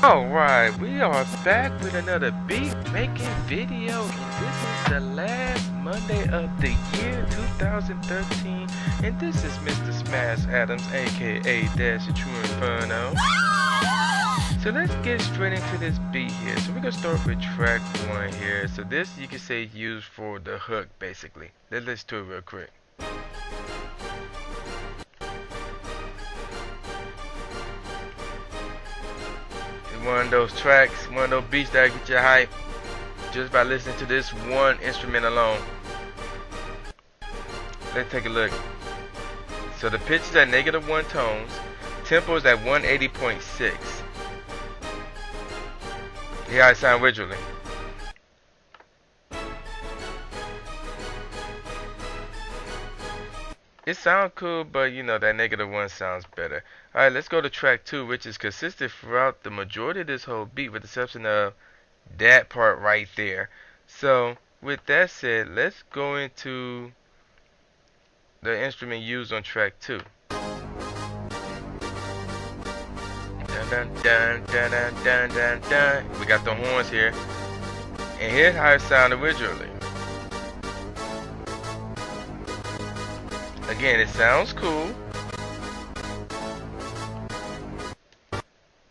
Alright, we are back with another beat making video, and this is the last Monday of the year 2013, and this is Mr. Smash Adams, aka Dash the Tru Inferno. So let's get straight into this beat here. So we're gonna start with track 1 here. So this you can say used for the hook basically. Let's listen to it real quick. One of those tracks, one of those beats that get you hype just by listening to this one instrument alone. Let's take a look. So the pitch is at -1 tones, tempo is at 180.6. Here I sound originally. It sounds cool, but you know that -1 sounds better. Alright, let's go to track 2, which is consistent throughout the majority of this whole beat, with the exception of that part right there. So, with that said, let's go into the instrument used on track 2. Dun dun dun dun dun dun dun dun. We got the horns here. And here's how it sounded originally. Again, it sounds cool.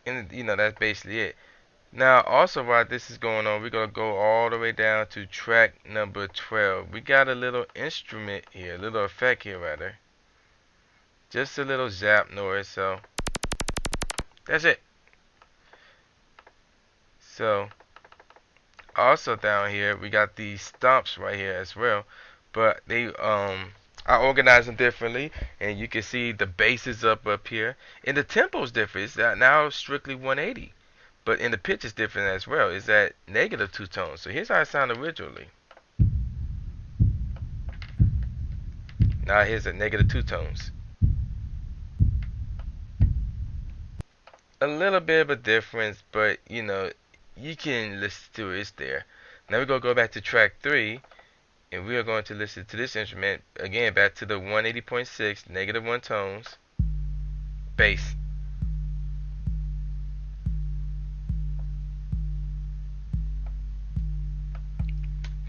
And you know, that's basically it. Now, also while this is going on, we're going to go all the way down to track number 12. We got a little instrument here, a little effect here rather. Just a little zap noise, so that's it. So, also down here, we got these stomps right here as well. But they I organize them differently, and you can see the bass is up here, and the tempo is different. It's now strictly 180, but in the pitch is different as well. It's at -2 tones. So here's how it sounded originally. Now here's at -2 tones. A little bit of a difference, but you know, you can listen to it. It's there. Now we're gonna go back to track 3. And we are going to listen to this instrument again, back to the 180.6, -1 tones, bass.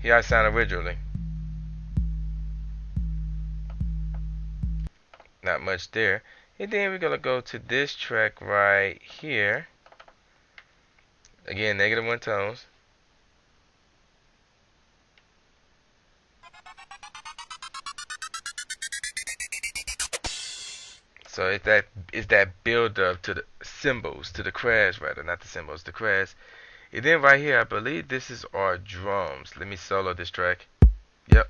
Here I sound originally. Not much there. And then we're gonna go to this track right here. Again, -1 tones. So it's that build up to the cymbals, to the crash rather, not the cymbals, the crash. And then right here, I believe this is our drums. Let me solo this track. Yep.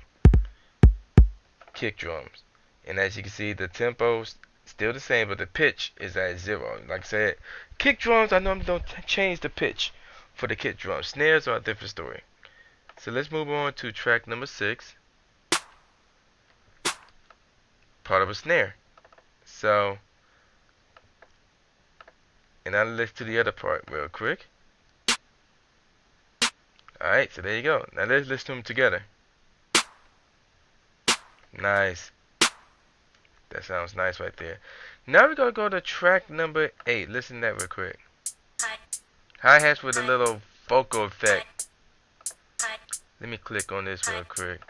Kick drums. And as you can see, the tempo's still the same, but the pitch is at 0. Like I said, kick drums, I normally don't change the pitch for the kick drums. Snares are a different story. So let's move on to track number 6. Part of a snare. So, and I'll listen to the other part real quick. Alright, so there you go. Now let's listen to them together. Nice. That sounds nice right there. Now we're going to go to track number 8. Listen to that real quick. Hi-hats with a little vocal effect. Let me click on this real quick.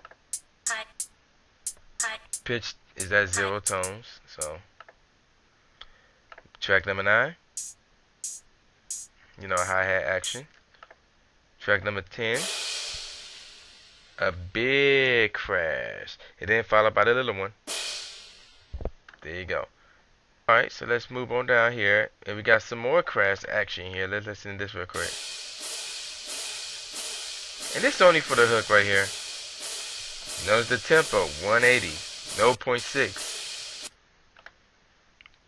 Pitch is at 0 tones, so track number 9, you know, hi-hat action. Track number 10, a big crash, and then followed by the little one. There you go. Alright, so let's move on down here, and we got some more crash action here. Let's listen to this real quick. And this is only for the hook right here. Notice the tempo, 180, no 0.6.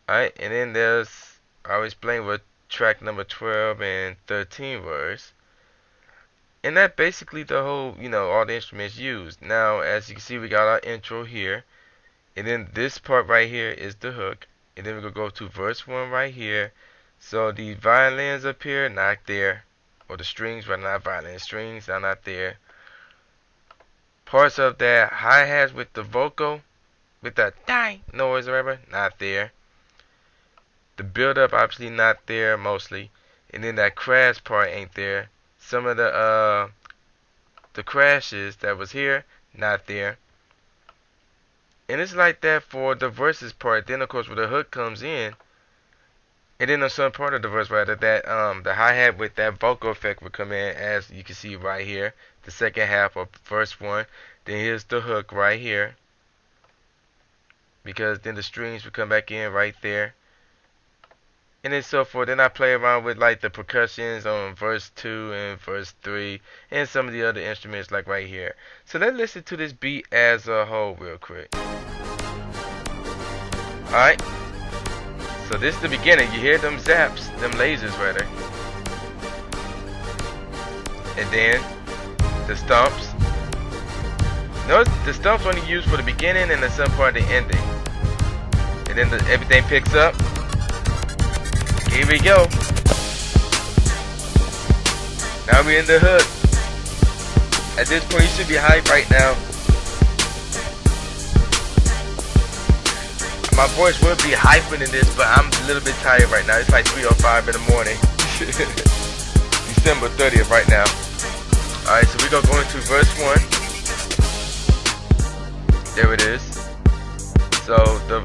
Alright, and then there's, I'll explain what track number 12 and 13 was. And that basically the whole, you know, all the instruments used. Now, as you can see, we got our intro here. And then this part right here is the hook. And then we're going to go to verse 1 right here. So the violins up here, not there. Or the strings, but not violin. Strings are not there. Parts of that hi-hats with the vocal, with that dang noise or whatever, not there. The build up obviously not there mostly. and then that crash part ain't there. Some of the crashes that was here, not there. And it's like that for the verses part. Then of course when the hook comes in, and then on some part of the verse rather that the hi-hat with that vocal effect would come in, as you can see right here, the second half of verse 1. Then here's the hook right here, because then the strings would come back in right there. And then so forth. Then I play around with like the percussions on verse 2 and verse 3 and some of the other instruments like right here. So let's listen to this beat as a whole real quick. Alright. So this is the beginning. You hear them zaps, them lasers rather. And then the stomps. Notice the stomps only used for the beginning and the some part of the ending. And then everything picks up. Here we go. Now we're in the hook. At this point, you should be hyped right now. My voice will be hyping in this, but I'm a little bit tired right now. It's like 3:05 in the morning. December 30th right now. Alright, so we're going to go into verse 1. There it is. So the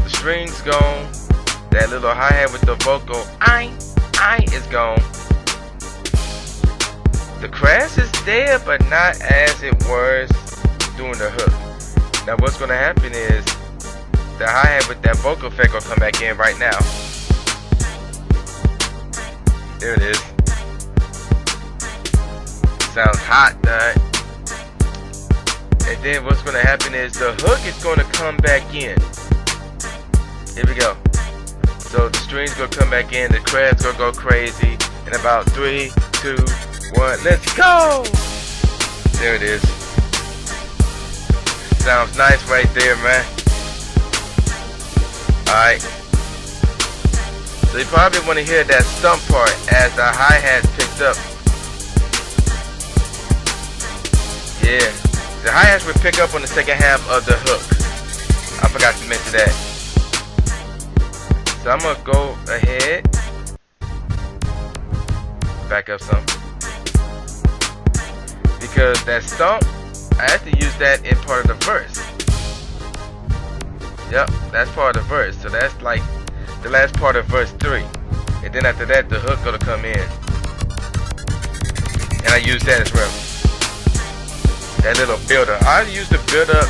strings gone. That little hi-hat with the vocal I is gone. The crash is there, but not as it was doing the hook. Now what's gonna happen is the hi-hat with that vocal effect will come back in right now. There it is. Sounds hot, dog. And then what's gonna happen is the hook is gonna come back in. Here we go. So the strings gonna come back in, the crash gonna go crazy. In about 3, 2, 1, let's go! There it is. Sounds nice right there, man. Alright. So you probably want to hear that stump part as the hi-hat picked up. Yeah. The hi-hats will pick up on the second half of the hook. I forgot to mention that. So I'm going to go ahead, back up some, because that stomp, I have to use that in part of the verse. Yep, that's part of the verse. So that's like the last part of verse 3. And then after that, the hook going to come in. And I use that as well. That little builder. I use the builder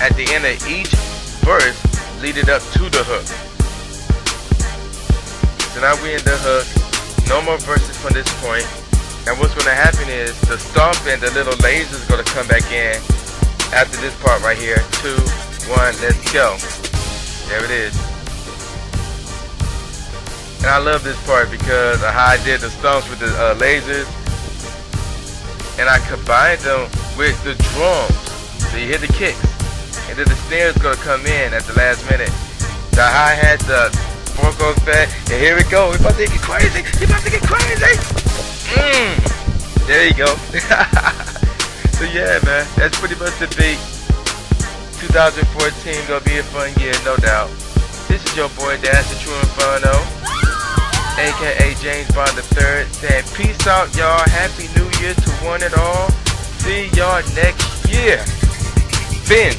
at the end of each verse, lead it up to the hook. So now we're in the hook. No more verses from this point. And what's going to happen is the stomp and the little laser is going to come back in after this part right here. 2, 1, let's go. There it is. And I love this part because of how I did the stomps with the lasers. And I combined them with the drums. So you hear the kicks. And then the snare is going to come in at the last minute. The hi-hat, the vocal effect, and here we go. We're about to get crazy. We're about to get crazy. There you go. So yeah, man, that's pretty much the beat. 2014 gonna be a fun year, no doubt. This is your boy Dash, the Tru Inferno, aka James Bond III, saying peace out, y'all. Happy New Year to one and all. See y'all next year. Finn.